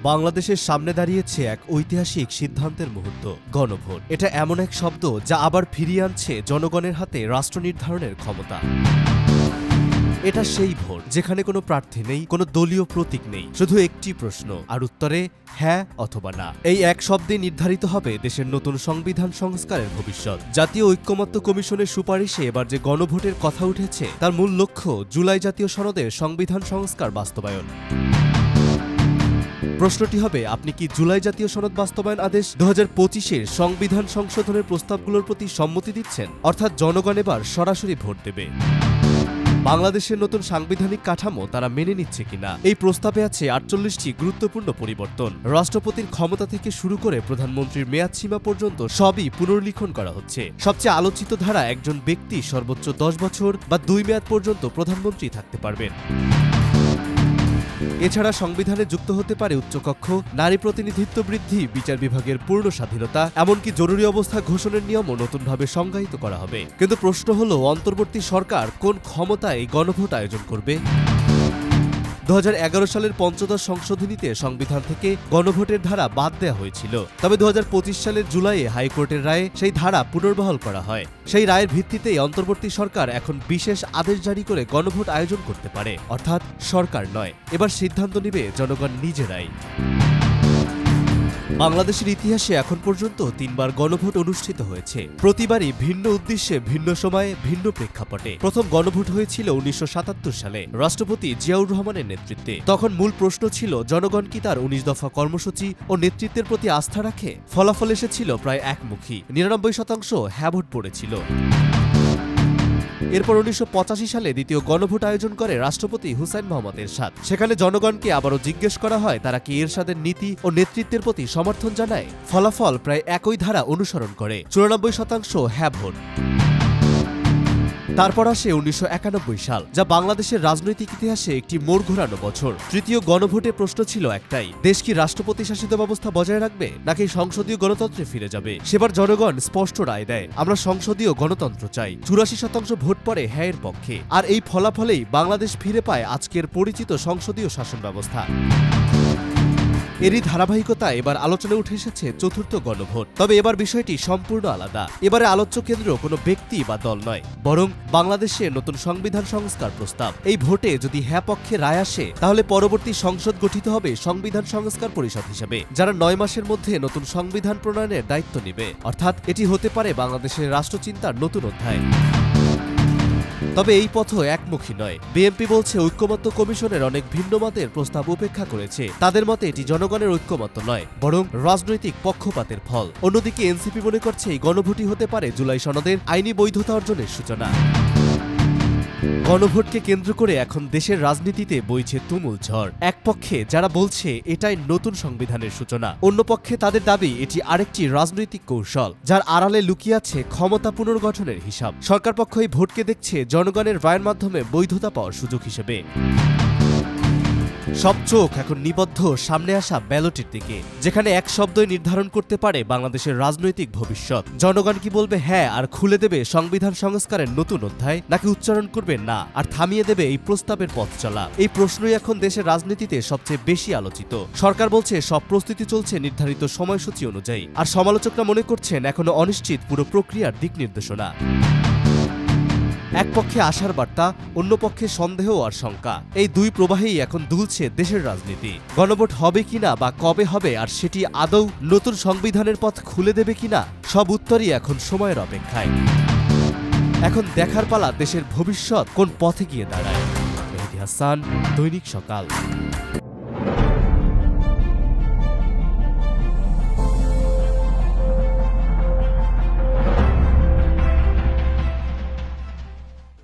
বাংলাদেশের সামনে দাঁড়িয়েছে এক ঐতিহাসিক সিদ্ধান্তের মুহূর্ত, গণভোট। এটা এমন এক শব্দ যা আবার ফিরিয়ে আনছে জনগণের হাতে রাষ্ট্র নির্ধারণের ক্ষমতা। এটা সেই ভোট যেখানে কোনো প্রার্থী নেই, কোনো দলীয় প্রতীক নেই, শুধু একটি প্রশ্ন, আর উত্তরে হ্যাঁ অথবা না। এই এক শব্দে নির্ধারিত হবে দেশের নতুন সংবিধান সংস্কারের ভবিষ্যৎ। জাতীয় ঐক্যমত্য কমিশনের সুপারিশে এবার যে গণভোটের কথা উঠেছে তার মূল লক্ষ্য জুলাই জাতীয় সনদের সংবিধান সংস্কার বাস্তবায়ন। প্রশ্নটি হবে, আপনি কি জুলাই জাতীয় সনদ বাস্তবায়ন আদেশ 2025-এর সংবিধান সংশোধনের প্রস্তাবগুলোর প্রতি সম্মতি দিচ্ছেন? অর্থাৎ জনগণ এবার সরাসরি ভোট দেবে। বাংলাদেশের নতুন সাংবিধানিক কাঠামো তারা মেনে নিচ্ছে কিনা? এই প্রস্তাবে আছে 48টি গুরুত্বপূর্ণ পরিবর্তন। রাষ্ট্রপতির ক্ষমতা থেকে শুরু করে প্রধানমন্ত্রীর মেয়াদসীমা পর্যন্ত সবই পুনর্লিখন করা হচ্ছে। সবচেয়ে আলোচিত ধারা, একজন ব্যক্তি সর্বোচ্চ 10 বছর বা 2 মেয়াদ পর্যন্ত প্রধানমন্ত্রী থাকতে পারবেন। এছাড়া সংবিধানে যুক্ত হতে পারে উচ্চকক্ষ, নারী প্রতিনিধিত্ব বৃদ্ধি, বিচার বিভাগের পূর্ণ স্বাধীনতা, এমনকি জরুরি অবস্থা ঘোষণার নিয়মও নতুনভাবে সংজ্ঞায়িত করা হবে। কিন্তু প্রশ্ন হলো, অন্তর্বর্তী সরকার কোন ক্ষমতায় এই গণভোট আয়োজন করবে? 2011 সালের পঞ্চদশ সংশোধনীতে সংবিধান থেকে গণভোটের ধারা বাদ দেওয়া হয়েছিল। তবে 2025 সালের জুলাইয়ে হাইকোর্টের রায়ে সেই ধারা পুনর্বহাল করা হয়। সেই রায়ের ভিত্তিতেই অন্তর্বর্তী সরকার এখন বিশেষ আদেশ জারি করে গণভোট আয়োজন করতে পারে, অর্থাৎ সরকার নয়। এবার সিদ্ধান্ত নেবে জনগণ নিজেরাই। বাংলাদেশের ইতিহাসে এখন পর্যন্ত 3বার গণভোট অনুষ্ঠিত হয়েছে। প্রতিবারই ভিন্ন উদ্দেশ্যে, ভিন্ন সময়ে, ভিন্ন প্রেক্ষাপটে। প্রথম গণভোট হয়েছিল 1977 সালে রাষ্ট্রপতি জিয়াউর রহমানের নেতৃত্বে। তখন মূল প্রশ্ন ছিল, জনগণ কি তার 19 দফা কর্মসূচি ও নেতৃত্বের প্রতি আস্থা রাখে? ফলাফল এসেছিল প্রায় একমুখী, 99% হ্যাঁ ভোট পড়েছিল। এরপর 1985 সালে দ্বিতীয় গণভোট আয়োজন করে রাষ্ট্রপতি হুসাইন মোহাম্মদ এরশাদ। সেখানে জনগণকে আবারও জিজ্ঞেস করা হয় তারা কি এরশাদের নীতি ও নেতৃত্বের প্রতি সমর্থন জানায়। ফলাফল প্রায় একই ধারা অনুসরণ করে, 94% হ্যাঁ ভোট। তারপর আসে 1991 সাল, যা বাংলাদেশের রাজনৈতিক ইতিহাসে একটি মোড় ঘোরানো বছর। তৃতীয় গণভোটে প্রশ্ন ছিল একটাই, দেশ কি রাষ্ট্রপতি শাসিত ব্যবস্থা বজায় রাখবে নাকি সংসদীয় গণতন্ত্রে ফিরে যাবে? সেবার জনগণ স্পষ্ট রায় দেয়, আমরা সংসদীয় গণতন্ত্র চাই। 84% ভোট পড়ে হ্যাঁ এর পক্ষে। আর এই ফলাফলেই বাংলাদেশ ফিরে পায় আজকের পরিচিত সংসদীয় শাসন ব্যবস্থা। এরই ধারাবাহিকতা এবার আলোচনায় উঠে এসেছে চতুর্থ গণভোট। তবে এবার বিষয়টি সম্পূর্ণ আলাদা। এবারে আলোচ্য কেন্দ্র কোনো ব্যক্তি বা দল নয়, বরং বাংলাদেশের নতুন সংবিধান সংস্কার প্রস্তাব। এই ভোটে যদি হ্যাঁ পক্ষে রায় আসে, তাহলে পরবর্তী সংসদ গঠিত হবে সংবিধান সংস্কার পরিষদ হিসেবে, যারা 9 মাসের মধ্যে নতুন সংবিধান প্রণয়নের দায়িত্ব নেবে। অর্থাৎ এটি হতে পারে বাংলাদেশের রাষ্ট্রচিন্তার নতুন অধ্যায়। তবে এই পথও একমুখী নয়। বিএনপি বলছে ঐক্যমত্য কমিশনের অনেক ভিন্ন মতের প্রস্তাব উপেক্ষা করেছে। তাদের মতে এটি জনগণের ঐক্যমত্য নয়, বরং রাজনৈতিক পক্ষপাতের ফল। অন্যদিকে এনসিপি মনে করছে এই গণভোটই হতে পারে জুলাই সনদের আইনি বৈধতা অর্জনের সূচনা। গণভোটকে কেন্দ্র করে এখন দেশের রাজনীতিতে বইছে তুমুল ঝড়। এক পক্ষে যারা বলছে এটাই নতুন সংবিধানের সূচনা, অন্য পক্ষে তাদের দাবি এটি আরেকটি রাজনৈতিক কৌশল, যার আড়ালে লুকিয়ে আছে ক্ষমতা পুনর্গঠনের হিসাব। সরকার পক্ষ এই ভোটকে দেখছে জনগণের রায়ের মাধ্যমে বৈধতা পাওয়ার সুযোগ হিসেবে। সব চোখ এখন নিবদ্ধ সামনে আসা ব্যালটের দিকে, যেখানে এক শব্দই নির্ধারণ করতে পারে বাংলাদেশের রাজনৈতিক ভবিষ্যৎ। জনগণ কি বলবে হ্যাঁ আর খুলে দেবে সংবিধান সংস্কারের নতুন অধ্যায়, নাকি উচ্চারণ করবে না আর থামিয়ে দেবে এই প্রস্তাবের পথ চলা? এই প্রশ্নই এখন দেশের রাজনীতিতে সবচেয়ে বেশি আলোচিত। সরকার বলছে সব প্রস্তুতি চলছে নির্ধারিত সময়সূচি অনুযায়ী, আর সমালোচকরা মনে করছেন এখনো অনিশ্চিত পুরো প্রক্রিয়ার দিক নির্দেশনা। এক পক্ষে আশার বার্তা, অন্য পক্ষে সন্দেহ আর শঙ্কা। এই দুই প্রবাহেই এখন দুলছে দেশের রাজনীতি। গণভোট হবে কিনা বা কবে হবে, আর সেটি আদৌ নতুন সংবিধানের পথ খুলে দেবে কিনা, সব উত্তরই এখন সময়ের অপেক্ষায়। এখন দেখার পালা দেশের ভবিষ্যৎ কোন পথে গিয়ে দাঁড়ায়। মেহেদী হাসান, দৈনিক সকাল।